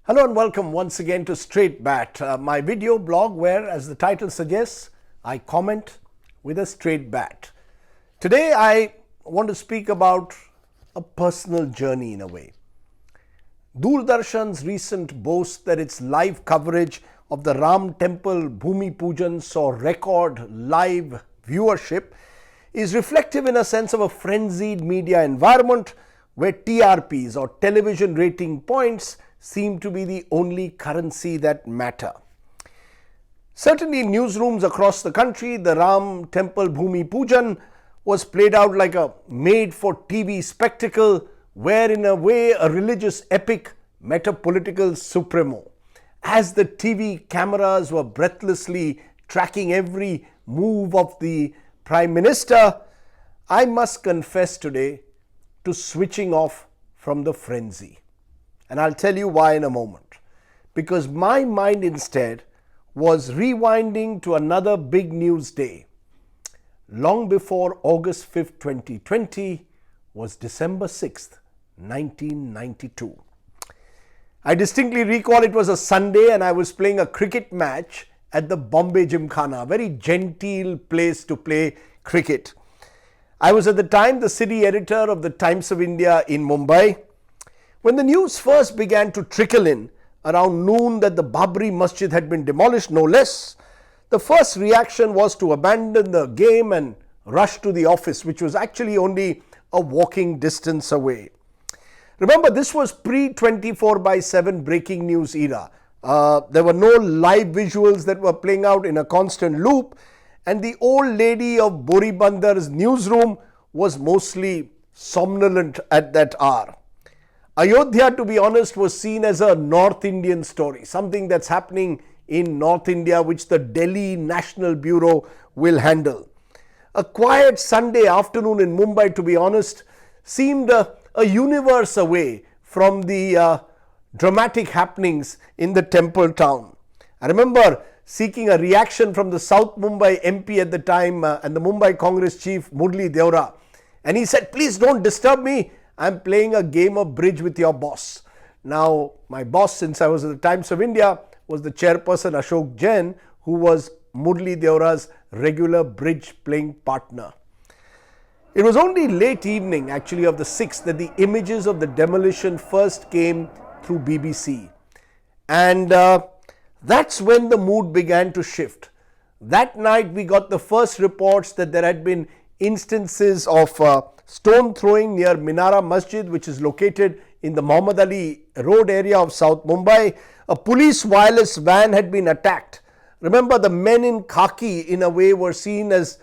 Hello and welcome once again to Straight Bat, my video blog where, as the title suggests, I comment with a straight bat. Today I want to speak about a personal journey in a way. Doordarshan's recent boast that its live coverage of the Ram Temple Bhumi Pujan saw record live viewership is reflective in a sense of a frenzied media environment where TRPs or television rating points seem to be the only currency that matter. Certainly in newsrooms across the country, the Ram Temple Bhumi Pujan was played out like a made-for-TV spectacle where in a way a religious epic met a political supremo. As the TV cameras were breathlessly tracking every move of the Prime Minister, I must confess today to switching off from the frenzy. And I'll tell you why in a moment. Because my mind instead was rewinding to another big news day. Long before August 5th, 2020 was December 6th, 1992. I distinctly recall it was a Sunday and I was playing a cricket match at the Bombay Gymkhana, a very genteel place to play cricket. I was at the time the city editor of the Times of India in Mumbai. When the news first began to trickle in around noon that the Babri Masjid had been demolished, no less, the first reaction was to abandon the game and rush to the office, which was actually only a walking distance away. Remember, this was pre-24/7 breaking news era. There were no live visuals that were playing out in a constant loop, and the old lady of Boribandar's newsroom was mostly somnolent at that hour. Ayodhya, to be honest, was seen as a North Indian story, something that's happening in North India which the Delhi National Bureau will handle. A quiet Sunday afternoon in Mumbai, to be honest, seemed a universe away from the dramatic happenings in the temple town. I remember seeking a reaction from the South Mumbai MP at the time and the Mumbai Congress chief Murli Deora, and he said, "Please don't disturb me. I'm playing a game of bridge with your boss." Now, my boss, since I was at the Times of India, was the chairperson Ashok Jain, who was Murli Deora's regular bridge playing partner. It was only late evening, actually, of the 6th that the images of the demolition first came through BBC. And that's when the mood began to shift. That night, we got the first reports that there had been instances of stone throwing near Minara Masjid, which is located in the Muhammad Ali Road area of South Mumbai. A police wireless van had been attacked. Remember, the men in khaki in a way were seen as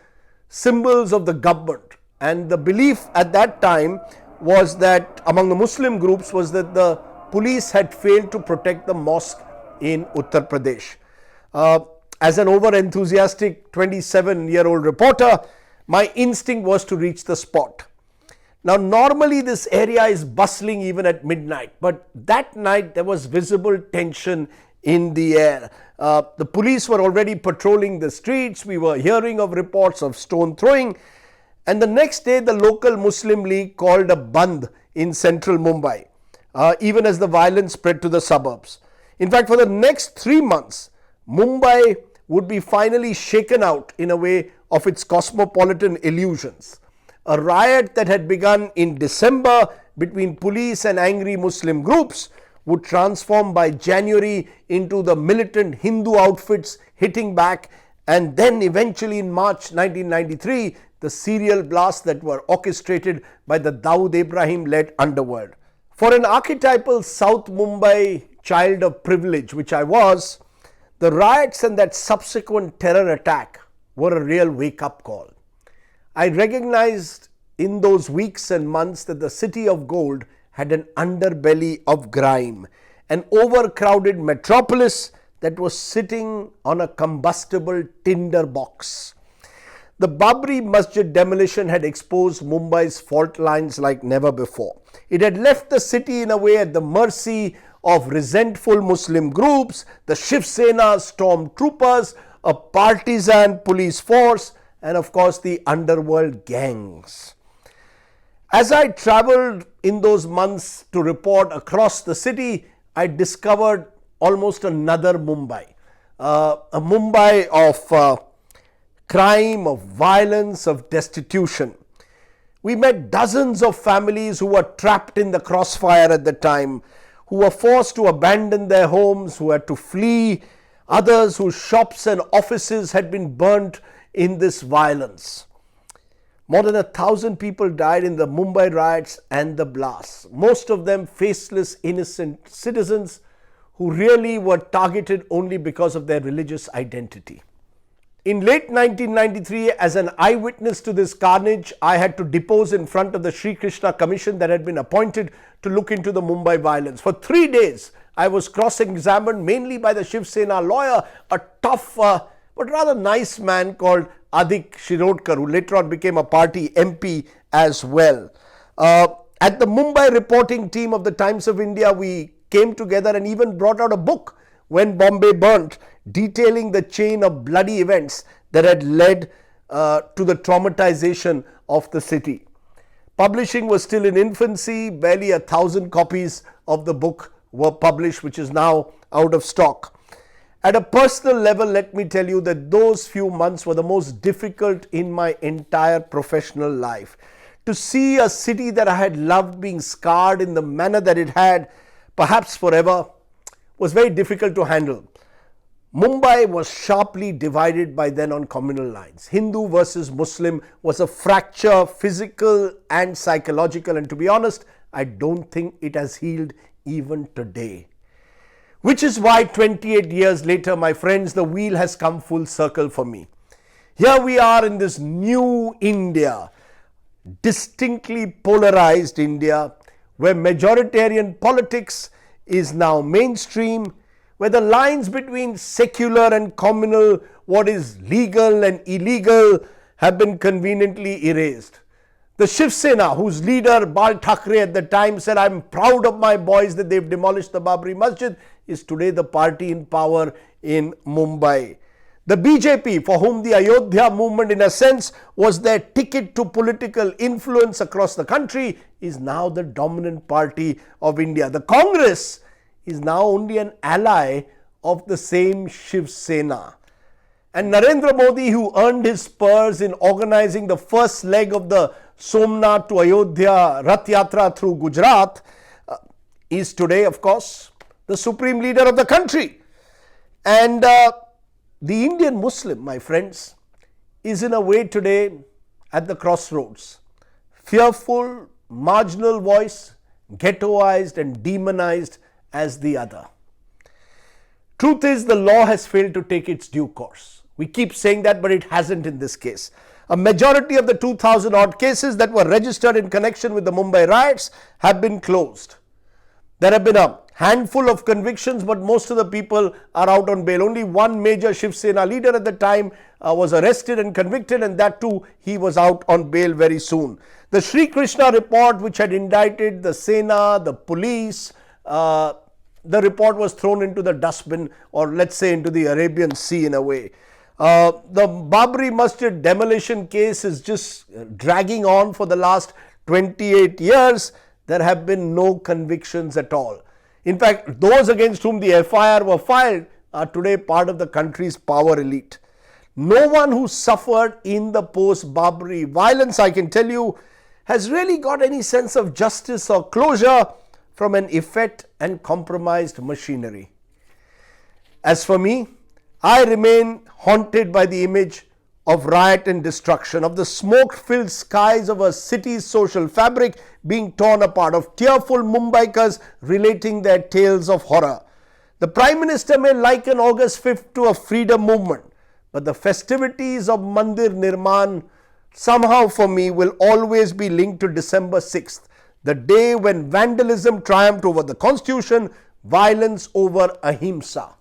symbols of the government, and the belief at that time was that among the Muslim groups was that the police had failed to protect the mosque in Uttar Pradesh. As an over-enthusiastic 27-year-old reporter, my instinct was to reach the spot. Now, normally this area is bustling even at midnight, but that night there was visible tension in the air. The police were already patrolling the streets. We were hearing of reports of stone throwing. And the next day, the local Muslim League called a bandh in central Mumbai, even as the violence spread to the suburbs. In fact, for the next 3 months, Mumbai would be finally shaken out in a way of its cosmopolitan illusions. A riot that had begun in December between police and angry Muslim groups would transform by January into the militant Hindu outfits hitting back, and then eventually in March 1993, the serial blasts that were orchestrated by the Dawood Ibrahim-led underworld. For an archetypal South Mumbai child of privilege, which I was, the riots and that subsequent terror attack were a real wake-up call. I recognized in those weeks and months that the city of gold had an underbelly of grime, an overcrowded metropolis that was sitting on a combustible tinder box. The Babri Masjid demolition had exposed Mumbai's fault lines like never before. It had left the city in a way at the mercy of resentful Muslim groups, the Shiv Sena stormtroopers, a partisan police force, and of course the underworld gangs. As I traveled in those months to report across the city, I discovered almost another Mumbai. A Mumbai of crime, of violence, of destitution. We met dozens of families who were trapped in the crossfire at the time, who were forced to abandon their homes, who had to flee, others whose shops and offices had been burnt in this violence. More than 1,000 people died in the Mumbai riots and the blasts, most of them faceless, innocent citizens who really were targeted only because of their religious identity. In late 1993, as an eyewitness to this carnage, I had to depose in front of the Sri Krishna Commission that had been appointed to look into the Mumbai violence. For 3 days, I was cross-examined mainly by the Shiv Sena lawyer, a tough but rather nice man called Adik Shirodkar, who later on became a party MP as well. At the Mumbai reporting team of the Times of India, we came together and even brought out a book, When Bombay Burnt, detailing the chain of bloody events that had led to the traumatization of the city. Publishing was still in infancy. Barely 1,000 copies of the book were published, which is now out of stock. At a personal level, let me tell you that those few months were the most difficult in my entire professional life. To see a city that I had loved being scarred in the manner that it had, perhaps forever, was very difficult to handle. Mumbai was sharply divided by then on communal lines. Hindu versus Muslim was a fracture, physical and psychological, and to be honest, I don't think it has healed even today. Which is why 28 years later, my friends, the wheel has come full circle for me. Here we are in this new India, distinctly polarized India, where majoritarian politics is now mainstream, where the lines between secular and communal, what is legal and illegal, have been conveniently erased. The Shiv Sena, whose leader Bal Thackeray at the time said, "I'm proud of my boys that they've demolished the Babri Masjid," is today the party in power in Mumbai. The BJP, for whom the Ayodhya movement in a sense was their ticket to political influence across the country, is now the dominant party of India. The Congress is now only an ally of the same Shiv Sena. And Narendra Modi, who earned his spurs in organizing the first leg of the Somnath to Ayodhya Rath Yatra through Gujarat, is today, of course, the supreme leader of the country. And the Indian Muslim, my friends, is in a way today at the crossroads. Fearful, marginal voice, ghettoized and demonized as the other. Truth is, the law has failed to take its due course. We keep saying that, but it hasn't in this case. A majority of the 2,000 odd cases that were registered in connection with the Mumbai riots have been closed. There have been a handful of convictions, but most of the people are out on bail. Only one major Shiv Sena leader at the time was arrested and convicted, and that too, he was out on bail very soon. The Sri Krishna report, which had indicted the Sena, the police, the report was thrown into the dustbin, or let's say into the Arabian Sea in a way. The Babri Masjid demolition case is just dragging on for the last 28 years. There have been no convictions at all. In fact, those against whom the FIR were filed are today part of the country's power elite. No one who suffered in the post-Babri violence, I can tell you, has really got any sense of justice or closure from an effete and compromised machinery. As for me, I remain haunted by the image of riot and destruction, of the smoke-filled skies of a city's social fabric being torn apart, of tearful Mumbaikars relating their tales of horror. The Prime Minister may liken August 5th to a freedom movement, but the festivities of Mandir Nirman somehow for me will always be linked to December 6th, the day when vandalism triumphed over the constitution, violence over ahimsa.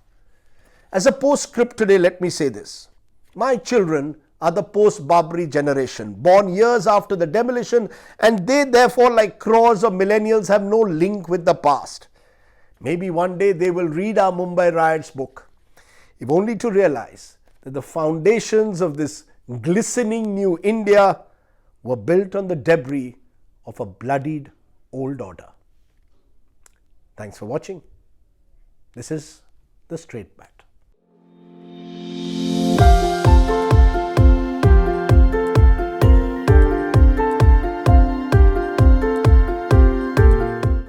As a postscript today, let me say this. My children are the post-Babri generation, born years after the demolition, and they therefore, like crores of millennials, have no link with the past. Maybe one day they will read our Mumbai riots book, if only to realize that the foundations of this glistening new India were built on the debris of a bloodied old order. Thanks for watching. This is the Straight Back.